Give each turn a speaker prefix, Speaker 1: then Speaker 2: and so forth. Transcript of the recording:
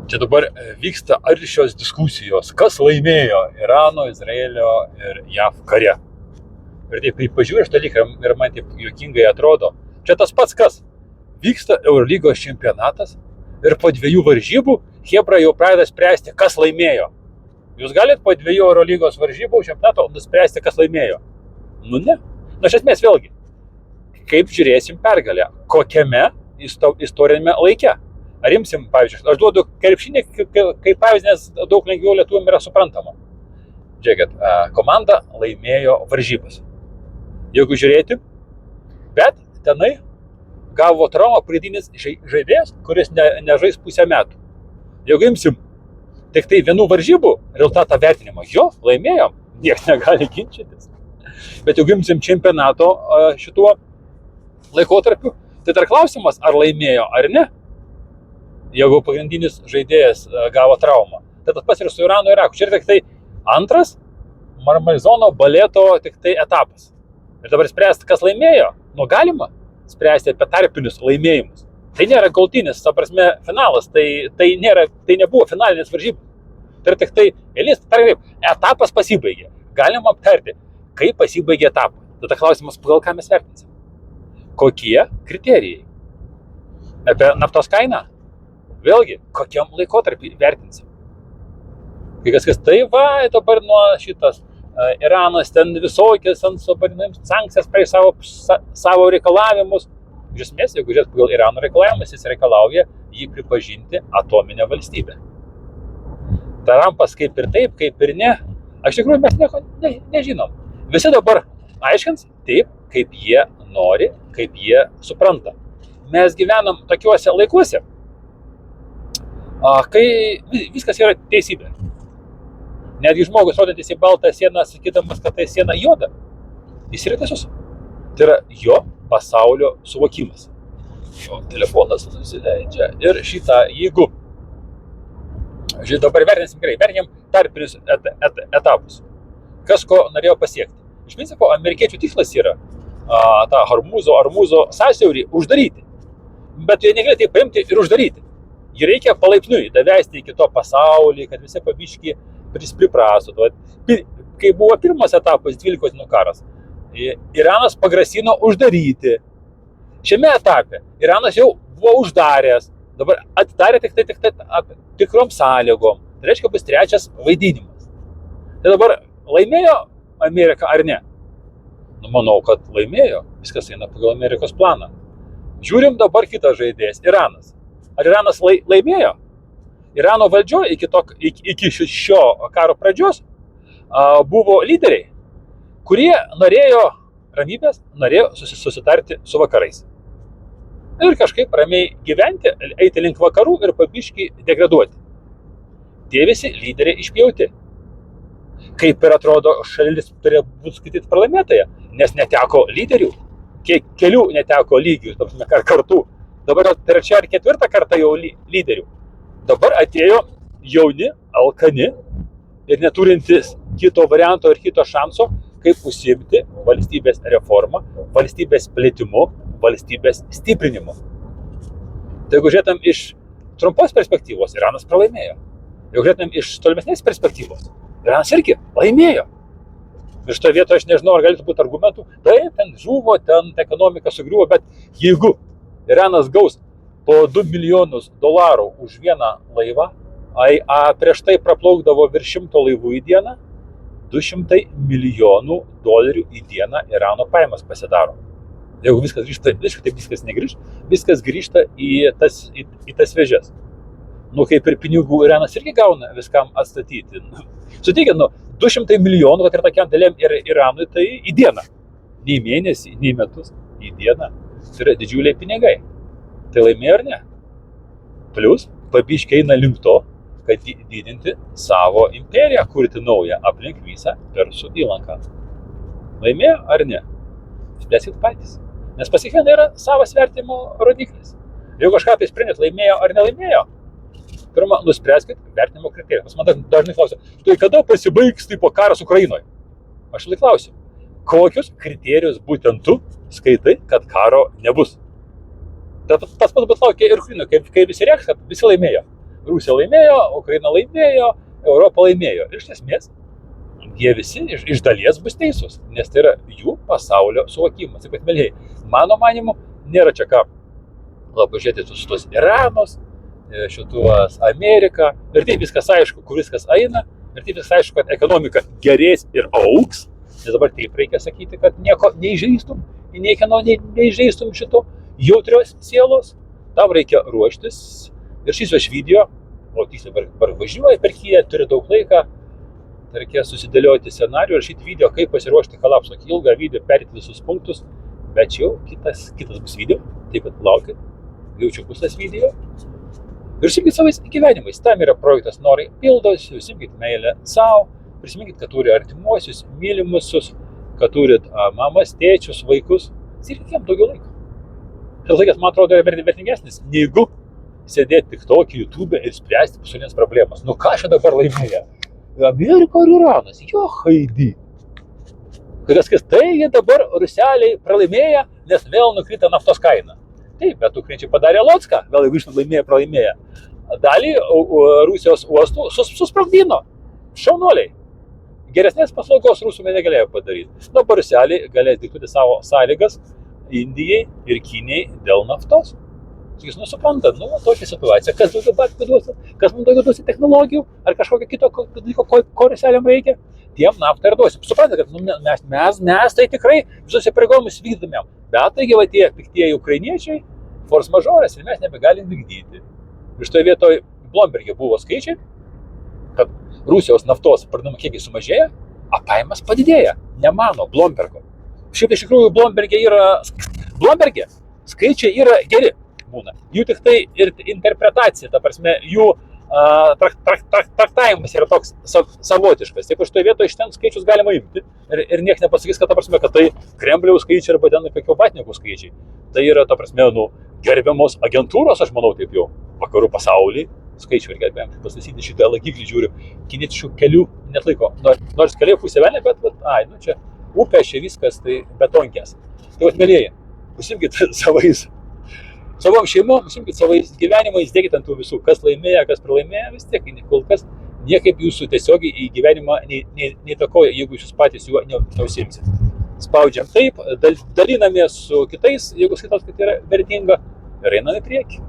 Speaker 1: Čia dabar vyksta aršios diskusijos, kas laimėjo Irano, Izraelio ir JAV kare. Ir taip, kai pažiūrėjau šitą dalyką, ir man taip juokingai atrodo, čia tas pats kas. Vyksta Eurolygos čempionatas ir po 2 varžybų Chebra jau pradeda spręsti, kas laimėjo. Jūs galite po 2 Eurolygos varžybų čempionato nuspręsti, kas laimėjo? Nu ne. Na, iš esmės vėlgi, kaip žiūrėsim pergalę, kokiame istorinėme laike. Ar imsim, pavyzdžiui, aš duodu krepšinį kaip pavyzdį, nes daug lengviau lietuviam yra suprantama. Žiūrėkit, komanda laimėjo varžybas. Jeigu žiūrėti, bet tenai gavo traumą pagrindinis žaidėjas, kuris nežais pusę metų. Jeigu imsim tik tai 1 varžybų rezultatą vertinimą, jo, laimėjom, niekas negali ginčytis. Bet jeigu imsim čempionato šituo laikotarpiu, tai dar klausimas, ar laimėjo ar ne. Jeigu pagrindinis žaidėjas gavo traumą. Tai tas pats ir su Iranu ir Iraku. Čia yra tik tai antras Marmalizono baleto tik tai etapas. Ir dabar spręsti, kas laimėjo, nu galima spręsti apie tarpinius laimėjimus. Tai nėra galutinis, ta prasme, finalas, tai nebuvo finalinės varžybos. Tai yra tik tai etapas pasibaigė. Galima aptarti, kaip pasibaigė etapas. Tada klausimas, pagal ką mes vertinsim. Kokie kriterijai? Apie naftos kainą? Vėlgi, kokiam laikotarpį vertinsim. Kai kas tai va, dabar nuo šitas Iranas ten visokias sankcijas prieš savo reikalavimus. Iš esmės, jeigu žiūrėt pagal Irano reikalavimus, jis reikalauja jį pripažinti atominę valstybę. Trumpas kaip ir taip, kaip ir ne. Iš tikrųjų mes nieko nežinom. Visi dabar aiškins taip, kaip jie nori, kaip jie supranta. Mes gyvenam tokiuose laikuose, kai viskas yra teisybė. Netgi žmogus rodantis į baltą sieną, sakydamas, kad tai siena juoda, jis yra teisus. Tai yra jo pasaulio suvokimas. Jo telefonas nusileidžia. Ir šitą, jeigu dabar vertinsim gerai, vertinsim tarpinius etapus. Kas ko norėjo pasiekti. Iš principo, amerikiečių tikslas yra tą Hormūzo sąsiaurį uždaryti. Bet jie negali tai paimti ir uždaryti. Jį reikia palaipsniui davesti iki to pasaulį, kad visi pabiški priprastų. Kai buvo pirmas etapas, 12 dienų karas, Iranas pagrasino uždaryti. Šiame etape Iranas jau buvo uždaręs, dabar atidarė tik tikrom sąlygom. Tai reiškia, bus 3 vaidinimas. Tai dabar laimėjo Amerika ar ne? Nu, manau, kad laimėjo. Viskas eina pagal Amerikos planą. Žiūrim dabar kitą žaidėjas, Iranas. Ar Iranas laimėjo? Irano valdžioje iki šio karo pradžios buvo lyderiai, kurie norėjo ramybės, norėjo susitarti su vakarais. Ir kažkaip ramiai gyventi, eiti link vakarų ir pabiški degraduoti. Tie visi lyderiai išpjauti. Kaip ir atrodo, šalis turėjo būti skaityti pralaimėtoje, nes neteko lyderių. Kelių neteko lygių, kartų. Dabar 3 ar 4 kartą jau lyderių. Dabar atėjo jauni, alkani ir neturintis kito varianto ir kito šanso, kaip užsiimti valstybės reformą, valstybės plėtimu, valstybės stiprinimu. Tai jeigu žiūrėtum iš trumpos perspektyvos, Iranas pralaimėjo. Jeigu žiūrėtum iš tolimesnės perspektyvos, Iranas irgi laimėjo. Ir šitoje vietoje aš nežinau, ar galėtų būti argumentų, taip, ten žuvo, ten ekonomika sugriuvo, bet jeigu Iranas gaus po $2 milijonus už vieną laivą, prieš tai praplaukdavo virš 100 laivų į dieną, $200 milijonų į dieną Irano pajamas pasidaro. Jeigu viskas grįžta, taip viskas negrįžta, viskas grįžta į tas vėžes. Nu, kaip ir pinigų Iranas irgi gauna viskam atstatyti. Sutikit, 200 milijonų, kad ir tokiam dėlėm Iranui, tai į dieną. Nei mėnesį, nei metus, į dieną. Tai yra didžiuliai pinigai. Tai laimėjo ar ne? Plius, pabiškiai eina link to, kad didinti savo imperiją, kurti naują aplink visą Persų įlanką. Laimėjo ar ne? Spręskit patys. Nes pas kiekvieną yra savas vertimo rodiklis. Jeigu kažką tai sprendėt, laimėjo ar nelaimėjo, pirmą, nuspręskit vertinimo kriterijus. Man dažnai klausia, tai kada pasibaigs tipo karas Ukrainoje? Aš klausiu, kokius kriterijus būtent tu skaitai, kad karo nebus? Tas pats būt laukia ir Ukrainoje, kai visi rėks, kad visi laimėjo. Rusija laimėjo, Ukraina laimėjo, Europa laimėjo. Ir iš esmės, jie visi iš dalies bus teisūs, nes tai yra jų pasaulio suvokimas. Taip pat, mėlyjei, mano manimu, nėra čia ką labai žiūrėti šitos Iranos, šitos Amerika. Ir taip viskas aišku, kur viskas eina. Ir taip viskas aišku, kad ekonomika gerės ir augs. Nes dabar taip reikia sakyti, kad nieko neįžeistum, niekieno neįžeistum šito jautrios sielos. Tam reikia ruoštis. Ir šis aš video, o tiksliai dabar važiuoja per Kiją, turi daug laiką. Tai reikia susidėlioti scenarijų ir šitą video, kaip pasiruošti kolapso. Ilgą video, perėti visus punktus. Bet jau kitas bus video. Taip pat laukit. Jaučiu bus tas video. Ir simkit savais gyvenimais. Tam yra projektas Norai pildosi. Simkit meilę savo. Prisiminkit, kad turi artimuosius, mylimusius, kad turit mamas, tėčius, vaikus. Skirkit jam daugiau laiko. Tas laikas, man atrodo, yra vertingesnis, negu sėdėti tik tokį YouTube ir spręsti pasaulinės problemas. Nu ką čia dabar laimėjo? Amerika ir Iranas. Jo haidį. Kas taigi dabar ruseliai pralaimėja, nes vėl nukrita naftos kaina. Taip, bet ukrainiečiai padarė Locką, vėl jeigu išlaimėjo, pralaimėjo. Dalį Rusijos uostų susprogdino. Šaunuoliai. Geresnės paslaugos rusų negalėjo padaryti. Dabar ruseliai galės diktuoti savo sąlygas Indijai ir Kinijai dėl naftos. Jūs suprantat, tokia situacija, kas daugiau batkų duosi, kas mums daugiau duosi technologijų, ar kažkokio kito dalyko, ko ruseliam reikia, tiem naftą ir duosim. Suprantat, kad mes tai tikrai visus įpareigojimus vykdomėm. Bet taigi va tie piktieji ukrainiečiai, force majoras ir mes nebegalim vykdyti. Iš toje vietoje Bloomberg'e buvo skaičiai, kad Rusijos naftos pardavimų kiekiai sumažėja, o pajamas padidėja. Nemano Bloomberg'o. Šiaip iš tikrųjų Bloomberg'e skaičiai yra geri būna. Jų tik tai ir interpretacija, ta prasme, jų traktavimas yra toks savotiškas. Taip, iš toje vietoje iš ten skaičius galima imti ir niekas nepasakys, kad, ta prasme, kad tai Kremliaus skaičiai arba ten kokio vatnikų skaičiai. Tai yra, ta prasme, gerbiamos agentūros, aš manau, taip jau vakarų pasaulyje skaičių ir gerbėjom. Pastasyti šitą laikiklį žiūriu, kinietiškų kelių net laiko. Nors keliai pusė velnė, bet čia upė, čia viskas, tai betonkės. Tai mėlyjei, užsimkit savom šeimom, užsimkit savais gyvenimais, dėkit ant tų visų, kas laimėjo, kas pralaimėjo, vis tiek, kol kas niekaip jūsų tiesiogiai į gyvenimą neįtakoja, jeigu jūs patys juo neužsiimsit. Spaudžiam taip, dalinamės su kitais, jeigu skaitos, kad yra vertinga, ir einam į priekį.